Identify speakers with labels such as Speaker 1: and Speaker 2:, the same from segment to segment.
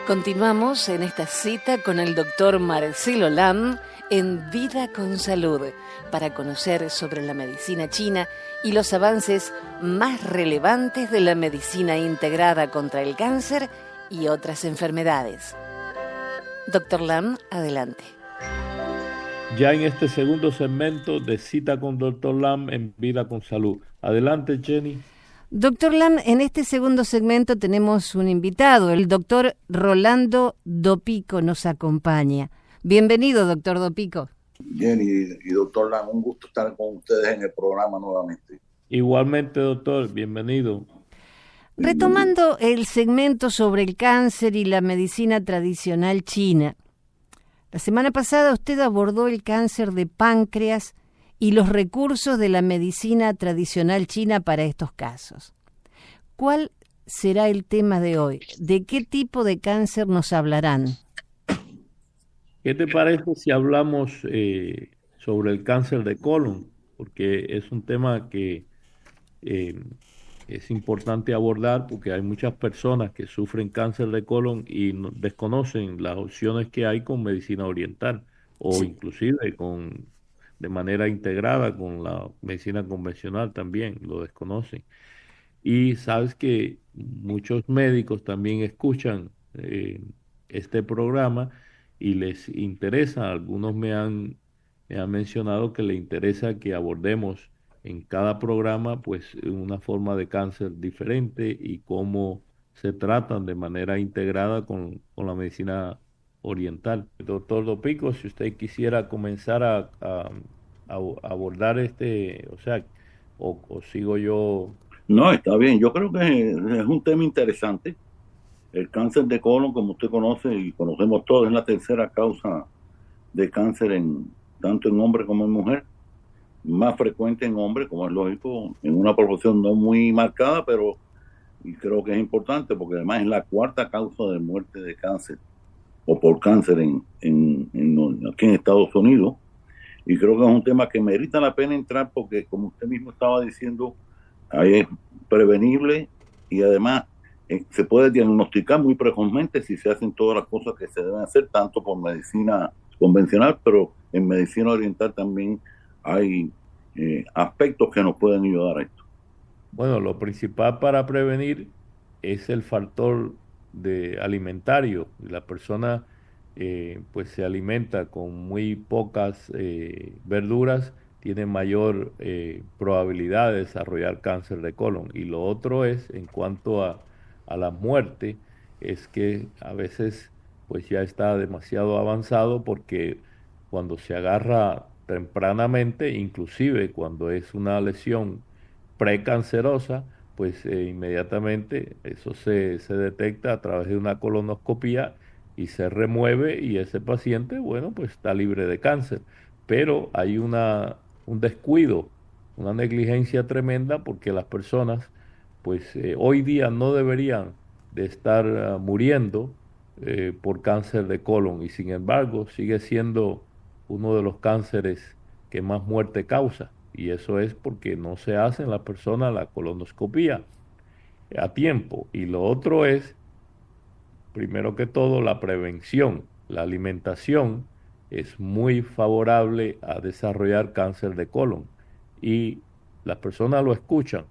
Speaker 1: Continuamos en esta cita con el doctor Marcelo Lam en Vida con Salud para conocer sobre la medicina china y los avances más relevantes de la medicina integrada contra el cáncer y otras enfermedades. Doctor Lam, adelante.
Speaker 2: Ya en este segundo segmento de Cita con Doctor Lam en Vida con Salud. Adelante, Jenny.
Speaker 1: Doctor Lam, en este segundo segmento tenemos un invitado, el doctor Rolando Dopico nos acompaña. Bienvenido, doctor Dopico.
Speaker 3: Jenny y doctor Lam, un gusto estar con ustedes en el programa nuevamente.
Speaker 2: Igualmente, doctor, bienvenido.
Speaker 1: Retomando el segmento sobre el cáncer y la medicina tradicional china, la semana pasada usted abordó el cáncer de páncreas y los recursos de la medicina tradicional china para estos casos. ¿Cuál será el tema de hoy? ¿De qué tipo de cáncer nos hablarán?
Speaker 2: ¿Qué te parece si hablamos sobre el cáncer de colon? Porque es un tema que es importante abordar porque hay muchas personas que sufren cáncer de colon y desconocen las opciones que hay con medicina oriental o inclusive de manera integrada con la medicina convencional también, lo desconocen. Y sabes que muchos médicos también escuchan este programa y les interesa, algunos me han mencionado que les interesa que abordemos en cada programa pues una forma de cáncer diferente y cómo se tratan de manera integrada con la medicina oriental. Doctor Dopico, si usted quisiera comenzar a abordar o sea, o sigo yo.
Speaker 3: No, está bien. Yo creo que es un tema interesante. El cáncer de colon, como usted conoce y conocemos todos, es la tercera causa de cáncer tanto en hombre como en mujer. Más frecuente en hombre, como es lógico, en una proporción no muy marcada, pero y creo que es importante porque además es la cuarta causa de muerte de cáncer o por cáncer aquí en Estados Unidos. Y creo que es un tema que merita la pena entrar porque, como usted mismo estaba diciendo, ahí es prevenible y además se puede diagnosticar muy precozmente si se hacen todas las cosas que se deben hacer, tanto por medicina convencional, pero en medicina oriental también hay aspectos que nos pueden ayudar a esto.
Speaker 2: Bueno, lo principal para prevenir es el factor alimentario. La persona pues se alimenta con muy pocas verduras, tiene mayor probabilidad de desarrollar cáncer de colon. Y lo otro es, en cuanto a la muerte, es que a veces pues ya está demasiado avanzado porque cuando se agarra tempranamente, inclusive cuando es una lesión precancerosa, pues inmediatamente eso se detecta a través de una colonoscopía y se remueve y ese paciente, bueno, pues está libre de cáncer. Pero hay un descuido, una negligencia tremenda porque las personas, pues hoy día no deberían de estar muriendo por cáncer de colon y sin embargo sigue siendo uno de los cánceres que más muerte causa. Y eso es porque no se hace en la persona la colonoscopía a tiempo. Y lo otro es, primero que todo, la prevención. La alimentación es muy favorable a desarrollar cáncer de colon. Y las personas lo escuchan,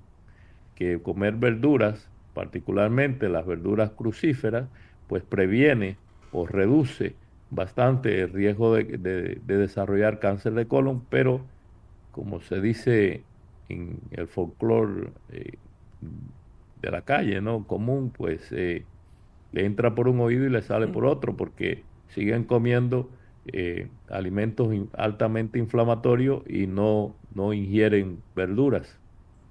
Speaker 2: que comer verduras, particularmente las verduras crucíferas, pues previene o reduce bastante el riesgo de desarrollar cáncer de colon, pero como se dice en el folclore de la calle, ¿no? Común, pues le entra por un oído y le sale por otro, porque siguen comiendo alimentos altamente inflamatorios y no ingieren verduras.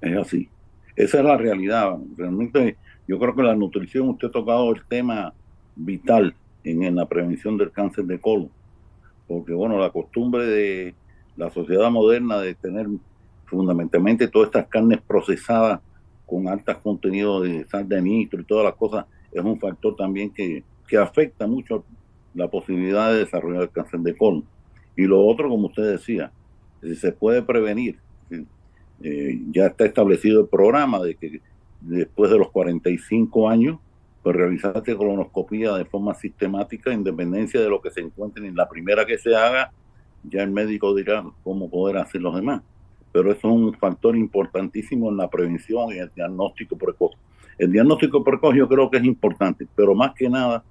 Speaker 3: Es así. Esa es la realidad. Realmente yo creo que la nutrición, usted ha tocado el tema vital en la prevención del cáncer de colon, porque bueno, la costumbre de la sociedad moderna de tener fundamentalmente todas estas carnes procesadas con altos contenidos de sal de nitro y todas las cosas, es un factor también que afecta mucho la posibilidad de desarrollar el cáncer de colon. Y lo otro, como usted decía, si se puede prevenir, ya está establecido el programa de que después de los 45 años pues realizarse colonoscopía de forma sistemática, independencia de lo que se encuentre en la primera que se haga, ya el médico dirá cómo poder hacer los demás. Pero eso es un factor importantísimo en la prevención y el diagnóstico precoz. El diagnóstico precoz yo creo que es importante, pero más que nada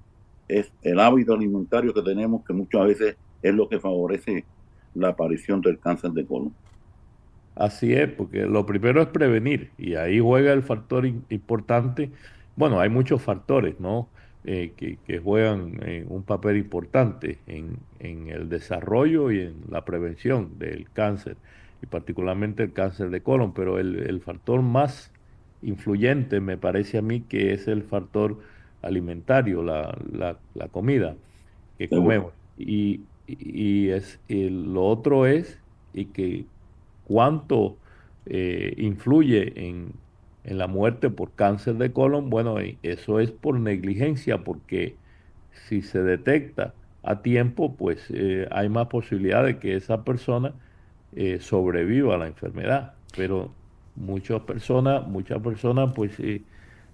Speaker 3: es el hábito alimentario que tenemos, que muchas veces es lo que favorece la aparición del cáncer de colon.
Speaker 2: Así es, porque lo primero es prevenir y ahí juega el factor importante. Bueno, hay muchos factores, ¿no? Que juegan un papel importante en el desarrollo y en la prevención del cáncer, y particularmente el cáncer de colon, pero el factor más influyente me parece a mí que es el factor alimentario, la comida que
Speaker 3: Seguro.
Speaker 2: comemos. Y lo otro es y que cuánto influye en la muerte por cáncer de colon. Bueno, eso es por negligencia, porque si se detecta a tiempo, pues hay más posibilidad de que esa persona sobreviva a la enfermedad. Pero muchas personas pues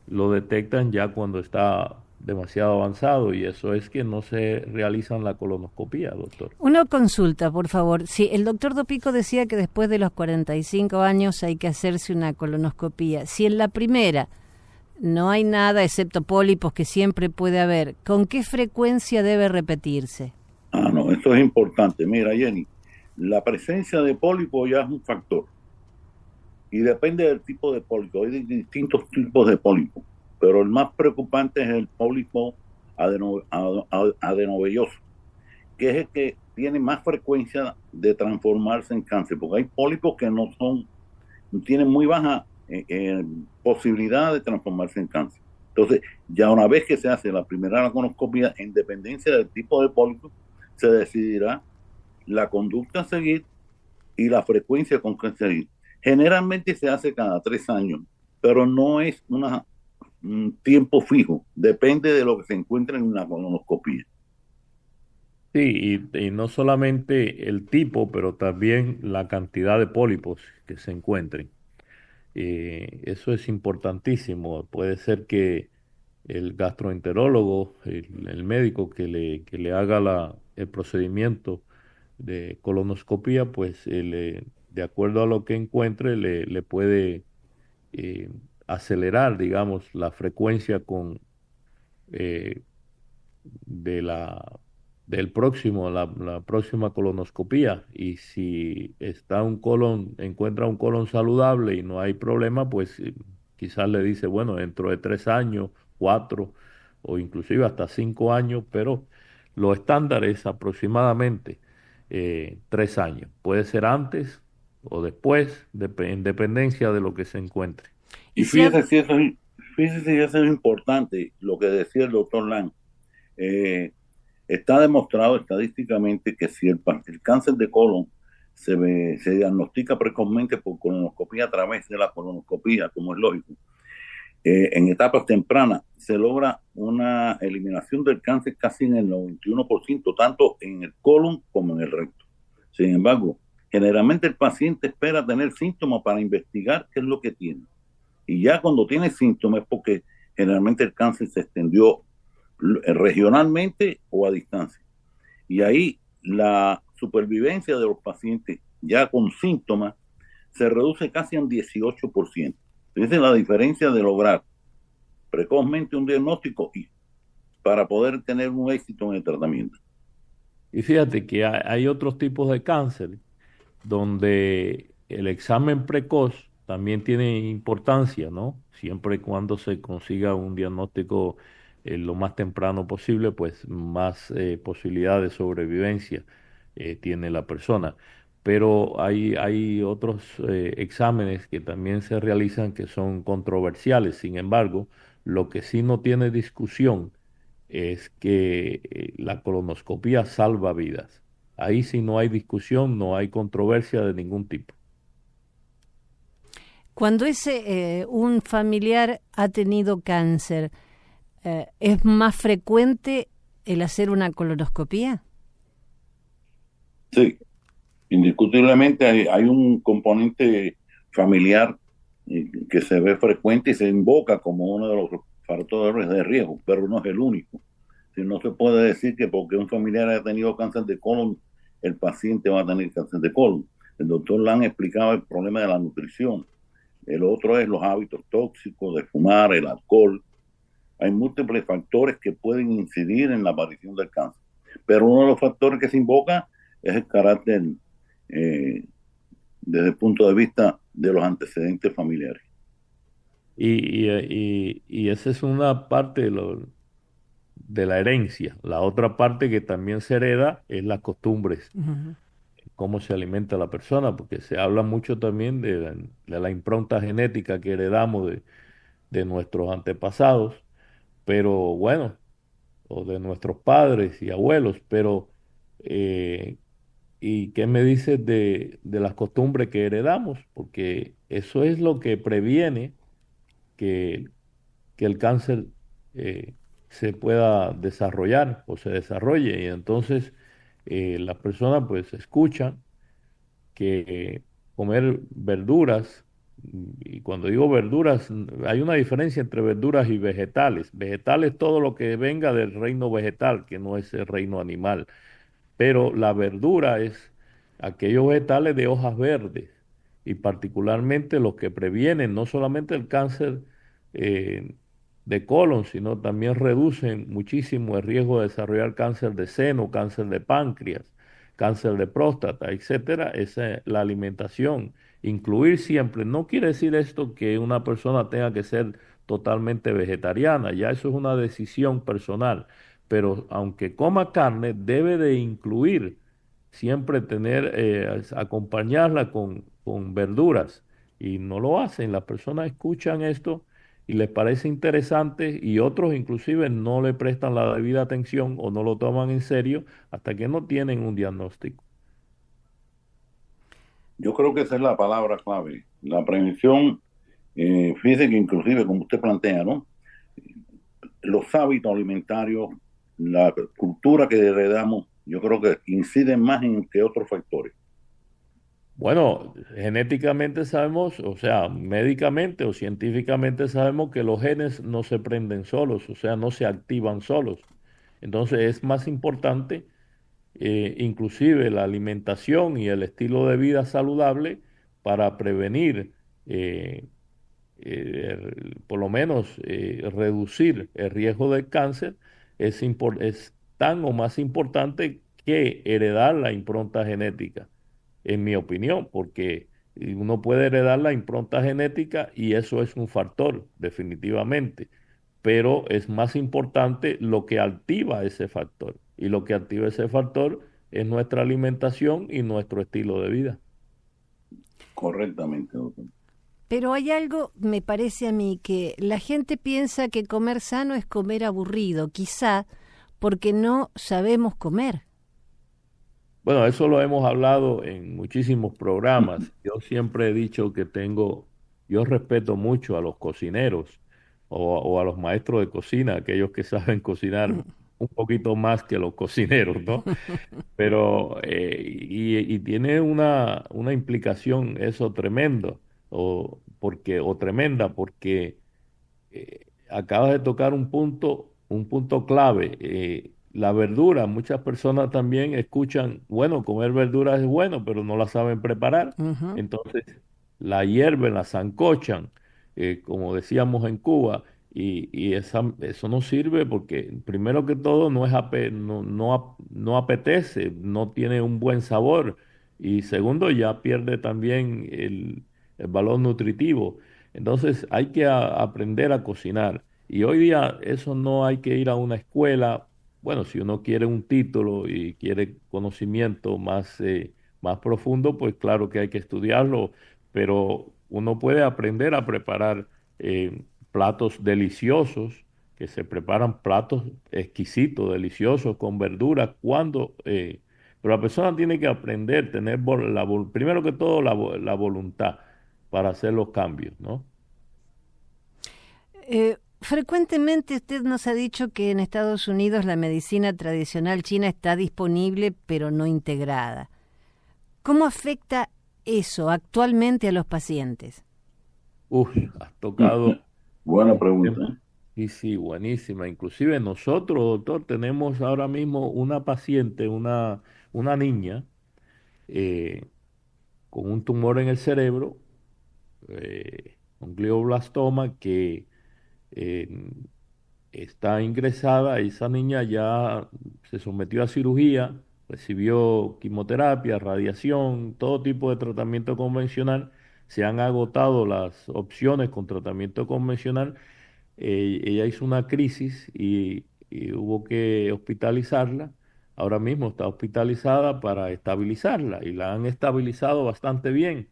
Speaker 2: lo detectan ya cuando está demasiado avanzado, y eso es que no se realizan la colonoscopía, doctor.
Speaker 1: Una consulta, por favor. Sí, el doctor Dopico decía que después de los 45 años hay que hacerse una colonoscopía. Si en la primera no hay nada excepto pólipos, que siempre puede haber, ¿con qué frecuencia debe repetirse?
Speaker 3: No, esto es importante. Mira, Jenny, la presencia de pólipo ya es un factor y depende del tipo de pólipo. Hay distintos tipos de pólipo, pero el más preocupante es el pólipo adenovelloso, que es el que tiene más frecuencia de transformarse en cáncer, porque hay pólipos que no tienen muy baja posibilidad de transformarse en cáncer. Entonces, ya una vez que se hace la primera colonoscopia, en dependencia del tipo de pólipo, se decidirá la conducta a seguir y la frecuencia con que seguir. Generalmente se hace cada 3 años, pero no es un tiempo fijo, depende de lo que se encuentre en una colonoscopia.
Speaker 2: Sí, y no solamente el tipo, pero también la cantidad de pólipos que se encuentren. Eso es importantísimo. Puede ser que el gastroenterólogo, el médico que le haga el procedimiento de colonoscopia, pues de acuerdo a lo que encuentre, le puede eh, acelerar, digamos, la frecuencia eh, de la próxima colonoscopía. Y si encuentra un colon saludable y no hay problema, pues quizás le dice, bueno, dentro de 3 años, 4 o inclusive hasta 5 años, pero lo estándar es aproximadamente 3 años. Puede ser antes o después, en dependencia de lo que se encuentre.
Speaker 3: Y fíjese si eso es importante, lo que decía el doctor Lang. Eh, Está demostrado estadísticamente que si el cáncer de colon se diagnostica precozmente por colonoscopía a través de la colonoscopía, como es lógico, en etapas tempranas se logra una eliminación del cáncer casi en el 91%, tanto en el colon como en el recto. Sin embargo, generalmente el paciente espera tener síntomas para investigar qué es lo que tiene. Y ya cuando tiene síntomas es porque generalmente el cáncer se extendió regionalmente o a distancia. Y ahí la supervivencia de los pacientes ya con síntomas se reduce casi a un 18%. Esa es la diferencia de lograr precozmente un diagnóstico y para poder tener un éxito en el tratamiento.
Speaker 2: Y fíjate que hay otros tipos de cáncer donde el examen precoz también tiene importancia, ¿no? Siempre y cuando se consiga un diagnóstico lo más temprano posible, pues más posibilidad de sobrevivencia tiene la persona. Pero hay otros exámenes que también se realizan que son controversiales. Sin embargo, lo que sí no tiene discusión es que la colonoscopia salva vidas. Ahí sí no hay discusión, no hay controversia de ningún tipo.
Speaker 1: Cuando un familiar ha tenido cáncer, ¿es más frecuente el hacer una colonoscopía?
Speaker 3: Sí, indiscutiblemente hay un componente familiar que se ve frecuente y se invoca como uno de los factores de riesgo, pero no es el único. Si no se puede decir que porque un familiar haya tenido cáncer de colon, el paciente va a tener cáncer de colon. El doctor Lang explicaba el problema de la nutrición. El otro es los hábitos tóxicos de fumar, el alcohol. Hay múltiples factores que pueden incidir en la aparición del cáncer. Pero uno de los factores que se invoca es el carácter desde el punto de vista de los antecedentes familiares.
Speaker 2: Y esa es una parte de la herencia. La otra parte que también se hereda es las costumbres, cómo se alimenta la persona, porque se habla mucho también de la impronta genética que heredamos de nuestros antepasados, pero bueno, o de nuestros padres y abuelos, pero ¿y qué me dices de las costumbres que heredamos? Porque eso es lo que previene que, que el cáncer se pueda desarrollar o se desarrolle. Y entonces las personas pues escuchan que comer verduras, y cuando digo verduras, hay una diferencia entre verduras y vegetales. Vegetales, todo lo que venga del reino vegetal, que no es el reino animal. Pero la verdura es aquellos vegetales de hojas verdes y particularmente los que previenen no solamente el cáncer eh, de colon, sino también reducen muchísimo el riesgo de desarrollar cáncer de seno, cáncer de páncreas, cáncer de próstata, etcétera. Esa es la alimentación. Incluir siempre, no quiere decir esto que una persona tenga que ser totalmente vegetariana, ya eso es una decisión personal, pero aunque coma carne, debe de incluir siempre tener, acompañarla con verduras, y no lo hacen. Las personas escuchan esto y les parece interesante y otros inclusive no le prestan la debida atención o no lo toman en serio hasta que no tienen un diagnóstico.
Speaker 3: Yo creo que esa es la palabra clave. La prevención, fíjese que inclusive, como usted plantea, ¿no? Los hábitos alimentarios, la cultura que heredamos, yo creo que inciden más en que otros factores.
Speaker 2: Bueno, genéticamente sabemos, o sea, médicamente o científicamente sabemos que los genes no se prenden solos, o sea, no se activan solos. Entonces es más importante inclusive la alimentación y el estilo de vida saludable para prevenir, por lo menos reducir el riesgo de cáncer, es tan o más importante que heredar la impronta genética, en mi opinión, porque uno puede heredar la impronta genética y eso es un factor, definitivamente, pero es más importante lo que activa ese factor. Y lo que activa ese factor es nuestra alimentación y nuestro estilo de vida.
Speaker 3: Correctamente, doctor.
Speaker 1: Pero hay algo, me parece a mí, que la gente piensa que comer sano es comer aburrido, quizá porque no sabemos comer.
Speaker 2: Bueno, eso lo hemos hablado en muchísimos programas. Yo siempre he dicho que yo respeto mucho a los cocineros o a los maestros de cocina, aquellos que saben cocinar un poquito más que los cocineros, ¿no? Pero, y tiene una implicación eso tremendo, o tremenda, porque acabas de tocar un punto clave. La verdura, muchas personas también escuchan, bueno, comer verduras es bueno, pero no la saben preparar.
Speaker 1: Ujú.
Speaker 2: Entonces, la hierven, la sancochan, como decíamos en Cuba, y eso no sirve porque, primero que todo, no apetece, no tiene un buen sabor, y segundo, ya pierde también el valor nutritivo. Entonces, hay que aprender a cocinar. Y hoy día eso no hay que ir a una escuela. Bueno, si uno quiere un título y quiere conocimiento más profundo, pues claro que hay que estudiarlo, pero uno puede aprender a preparar platos deliciosos, que se preparan platos exquisitos, deliciosos, con verduras, pero la persona tiene que aprender, primero que todo la voluntad para hacer los cambios, ¿no?
Speaker 1: Frecuentemente usted nos ha dicho que en Estados Unidos la medicina tradicional china está disponible pero no integrada. ¿Cómo afecta eso actualmente a los pacientes?
Speaker 2: Uf, has tocado
Speaker 3: Buena
Speaker 2: un
Speaker 3: pregunta.
Speaker 2: tema, Sí, sí, buenísima. Inclusive nosotros, doctor, tenemos ahora mismo una paciente, una niña eh, con un tumor en el cerebro, un glioblastoma que eh, está ingresada. Esa niña ya se sometió a cirugía, recibió quimioterapia, radiación, todo tipo de tratamiento convencional. Se han agotado las opciones con tratamiento convencional. Ella hizo una crisis y hubo que hospitalizarla. Ahora mismo está hospitalizada para estabilizarla y la han estabilizado bastante bien,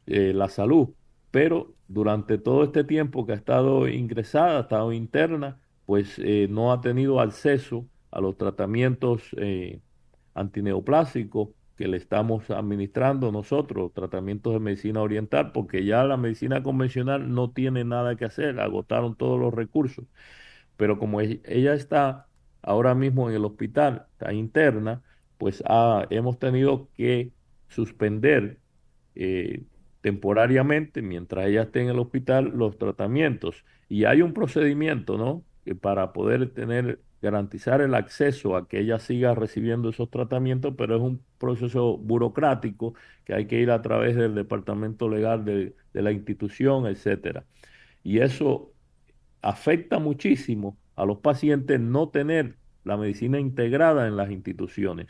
Speaker 2: la salud, pero durante todo este tiempo que ha estado ingresada, ha estado interna, pues no ha tenido acceso a los tratamientos antineoplásicos que le estamos administrando nosotros, tratamientos de medicina oriental, porque ya la medicina convencional no tiene nada que hacer, agotaron todos los recursos. Pero como ella está ahora mismo en el hospital, está interna, pues hemos tenido que suspender eh, temporariamente, mientras ella esté en el hospital, los tratamientos. Y hay un procedimiento, ¿no? Que para poder garantizar el acceso a que ella siga recibiendo esos tratamientos, pero es un proceso burocrático que hay que ir a través del departamento legal de la institución, etcétera. Y eso afecta muchísimo a los pacientes no tener la medicina integrada en las instituciones,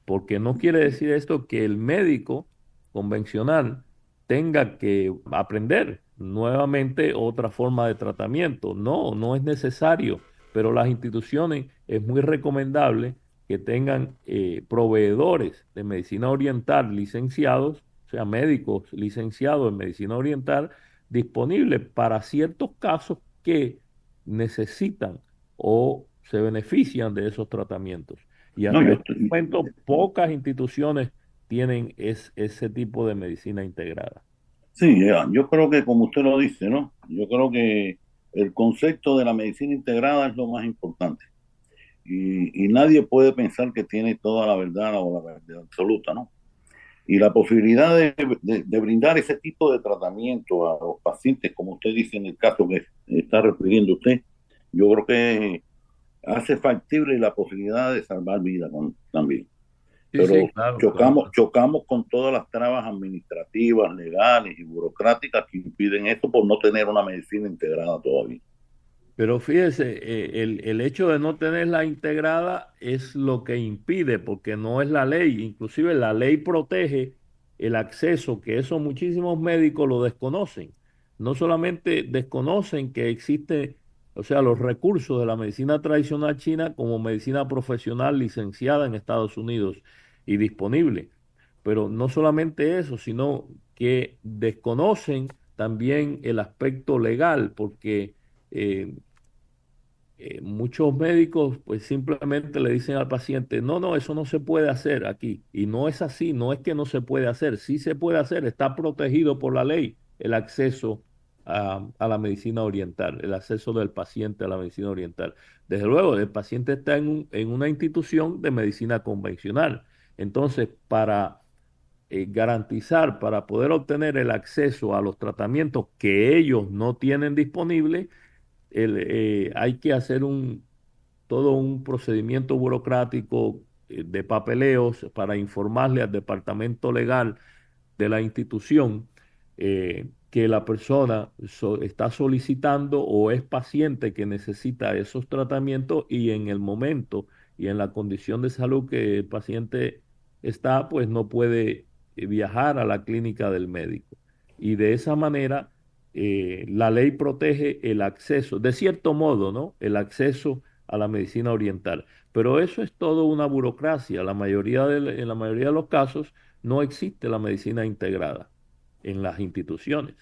Speaker 2: porque no quiere decir esto que el médico convencional tenga que aprender nuevamente otra forma de tratamiento. No, no es necesario, pero las instituciones es muy recomendable que tengan proveedores de medicina oriental licenciados, o sea, médicos licenciados en medicina oriental, disponibles para ciertos casos que necesitan o se benefician de esos tratamientos. Y
Speaker 3: No,
Speaker 2: hasta este momento, pocas instituciones tienen ese tipo de medicina integrada.
Speaker 3: sí, yo creo que como usted lo dice, ¿no? Yo creo que el concepto de la medicina integrada es lo más importante. Y nadie puede pensar que tiene toda la verdad o la verdad absoluta, ¿no? Y la posibilidad de brindar ese tipo de tratamiento a los pacientes, como usted dice en el caso que está refiriendo usted, yo creo que hace factible la posibilidad de salvar vidas también.
Speaker 2: Sí, sí,
Speaker 3: Pero
Speaker 2: claro, claro.
Speaker 3: chocamos con todas las trabas administrativas, legales y burocráticas que impiden esto por no tener una medicina integrada todavía.
Speaker 2: Pero fíjese, el hecho de no tenerla integrada es lo que impide, porque no es la ley. Inclusive la ley protege el acceso, que eso muchísimos médicos lo desconocen. No solamente desconocen que existe, o sea, los recursos de la medicina tradicional china como medicina profesional licenciada en Estados Unidos y disponible. Pero no solamente eso, sino que desconocen también el aspecto legal, porque eh, muchos médicos pues simplemente le dicen al paciente, no, no, eso no se puede hacer aquí. Y no es así, no es que no se puede hacer, sí se puede hacer, está protegido por la ley el acceso a la medicina oriental, el acceso del paciente a la medicina oriental. Desde luego, el paciente está en una institución de medicina convencional. Entonces, para garantizar, para poder obtener el acceso a los tratamientos que ellos no tienen disponibles, hay que hacer todo un procedimiento burocrático de papeleos para informarle al departamento legal de la institución que la persona está solicitando o es paciente que necesita esos tratamientos y en el momento y en la condición de salud que el paciente está, pues no puede viajar a la clínica del médico. Y de esa manera la ley protege el acceso, de cierto modo, ¿no? El acceso a la medicina oriental. Pero eso es todo una burocracia. En la mayoría de los casos no existe la medicina integrada en las instituciones.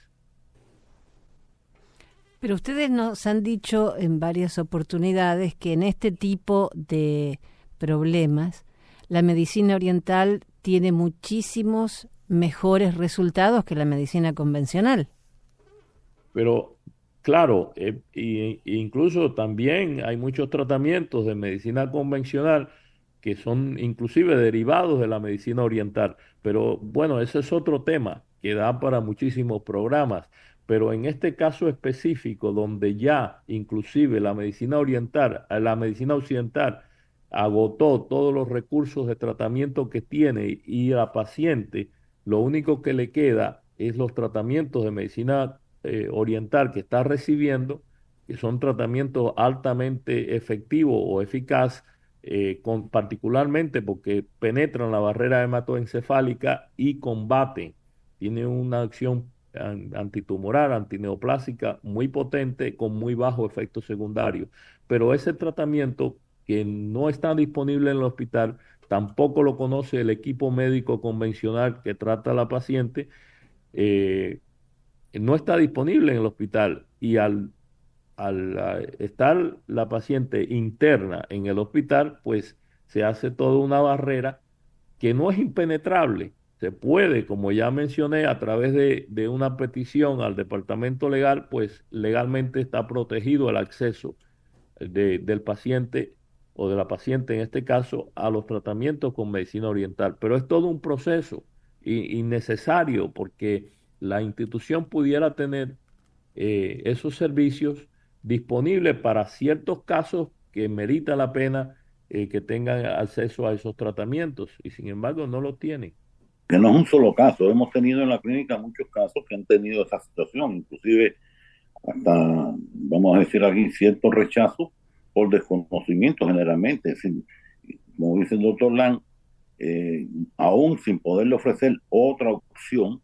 Speaker 1: Pero ustedes nos han dicho en varias oportunidades que en este tipo de problemas la medicina oriental tiene muchísimos mejores resultados que la medicina convencional.
Speaker 2: Pero claro, incluso también hay muchos tratamientos de medicina convencional que son inclusive derivados de la medicina oriental. Pero bueno, ese es otro tema que da para muchísimos programas. pero en este caso específico, donde ya inclusive la medicina occidental agotó todos los recursos de tratamiento que tiene y la paciente, lo único que le queda es los tratamientos de medicina oriental que está recibiendo, que son tratamientos altamente efectivos o eficaz, particularmente porque penetran la barrera hematoencefálica y combaten, tiene una acción antitumoral, antineoplásica muy potente con muy bajo efecto secundario. Pero ese tratamiento que no está disponible en el hospital, tampoco lo conoce el equipo médico convencional que trata a la paciente, no está disponible en el hospital y al estar la paciente interna en el hospital, pues se hace toda una barrera que no es impenetrable. Se puede, como ya mencioné, a través de una petición al departamento legal, pues legalmente está protegido el acceso del paciente o de la paciente en este caso a los tratamientos con medicina oriental. Pero es todo un proceso innecesario porque la institución pudiera tener esos servicios disponibles para ciertos casos que merita la pena que tengan acceso a esos tratamientos y sin embargo no lo tienen.
Speaker 3: Que no es un solo caso, hemos tenido en la clínica muchos casos que han tenido esa situación, inclusive hasta, vamos a decir aquí, cierto rechazo por desconocimiento generalmente. Es decir, como dice el doctor Lang, aún sin poderle ofrecer otra opción,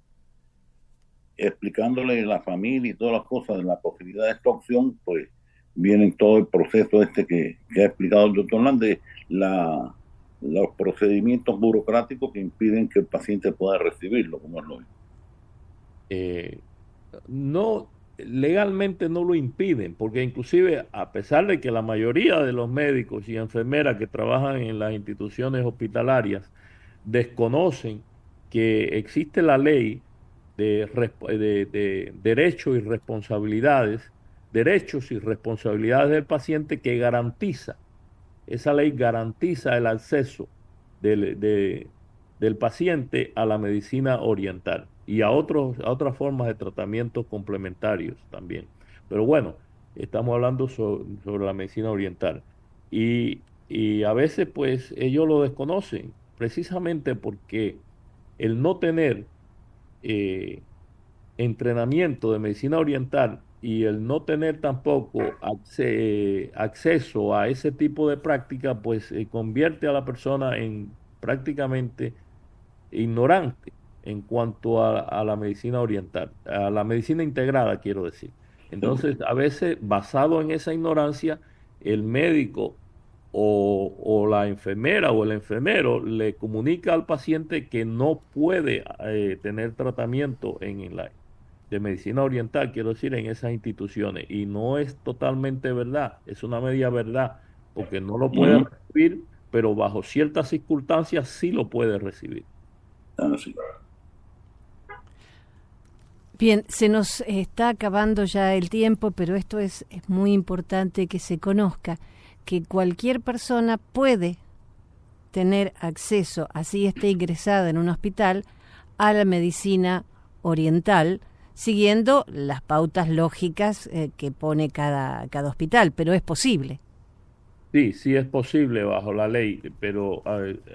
Speaker 3: explicándole a la familia y todas las cosas de la posibilidad de esta opción, pues viene todo el proceso que ha explicado el doctor Lang de los procedimientos burocráticos que impiden que el paciente pueda recibirlo, como es lógico.
Speaker 2: No, legalmente no lo impiden, porque inclusive a pesar de que la mayoría de los médicos y enfermeras que trabajan en las instituciones hospitalarias desconocen que existe la ley de derechos y responsabilidades del paciente que garantiza, esa ley garantiza el acceso del paciente a la medicina oriental y a otras formas de tratamientos complementarios también. Pero bueno, estamos hablando sobre la medicina oriental. Y a veces pues ellos lo desconocen, precisamente porque el no tener entrenamiento de medicina oriental y el no tener tampoco acceso a ese tipo de práctica, pues convierte a la persona en prácticamente ignorante en cuanto a la medicina oriental, a la medicina integrada, quiero decir. Entonces, a veces, basado en esa ignorancia, el médico o la enfermera o el enfermero le comunica al paciente que no puede tener tratamiento de medicina oriental, quiero decir, en esas instituciones. Y no es totalmente verdad, es una media verdad, porque no lo puede recibir, pero bajo ciertas circunstancias sí lo puede recibir.
Speaker 3: Sí.
Speaker 1: Bien, se nos está acabando ya el tiempo, pero esto es muy importante que se conozca, que cualquier persona puede tener acceso, así esté ingresada en un hospital, a la medicina oriental, siguiendo las pautas lógicas que pone cada hospital, pero es posible.
Speaker 2: Sí, sí es posible bajo la ley, pero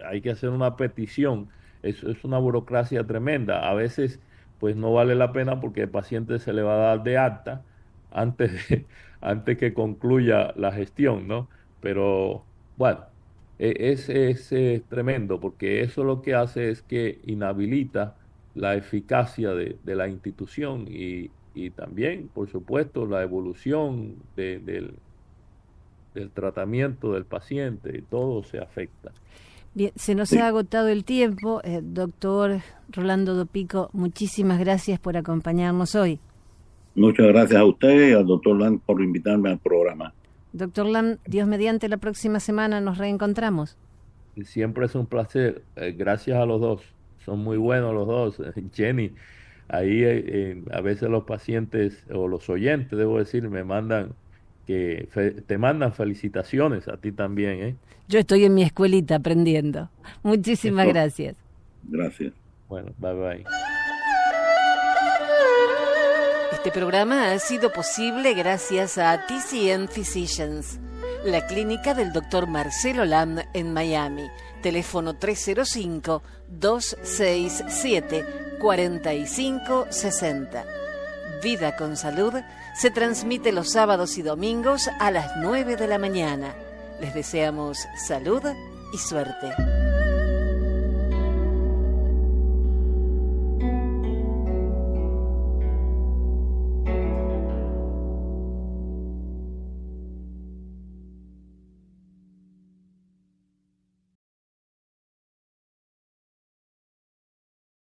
Speaker 2: hay que hacer una petición. Es una burocracia tremenda. A veces, pues no vale la pena porque el paciente se le va a dar de alta antes que concluya la gestión, ¿no? Pero bueno, es tremendo porque eso lo que hace es que inhabilita la eficacia de la institución y también, por supuesto, la evolución del tratamiento del paciente y todo se afecta.
Speaker 1: Bien, se nos ha agotado el tiempo. Doctor Rolando Dopico, muchísimas gracias por acompañarnos hoy.
Speaker 3: Muchas gracias a usted y al doctor Lang por invitarme al programa.
Speaker 1: Doctor Lang, Dios mediante, la próxima semana nos reencontramos.
Speaker 2: Siempre es un placer. Gracias a los dos. Son muy buenos los dos. Jenny, ahí a veces los pacientes o los oyentes, debo decir, me mandan te mandan felicitaciones a ti también, ¿eh?
Speaker 1: Yo estoy en mi escuelita aprendiendo. Muchísimas gracias.
Speaker 3: Gracias.
Speaker 2: Bueno, bye bye.
Speaker 1: Este programa ha sido posible gracias a TCN Physicians, la clínica del Dr. Marcelo Lam en Miami. Teléfono 305-267-4560. Vida con Salud se transmite los sábados y domingos a las 9 de la mañana. Les deseamos salud y suerte.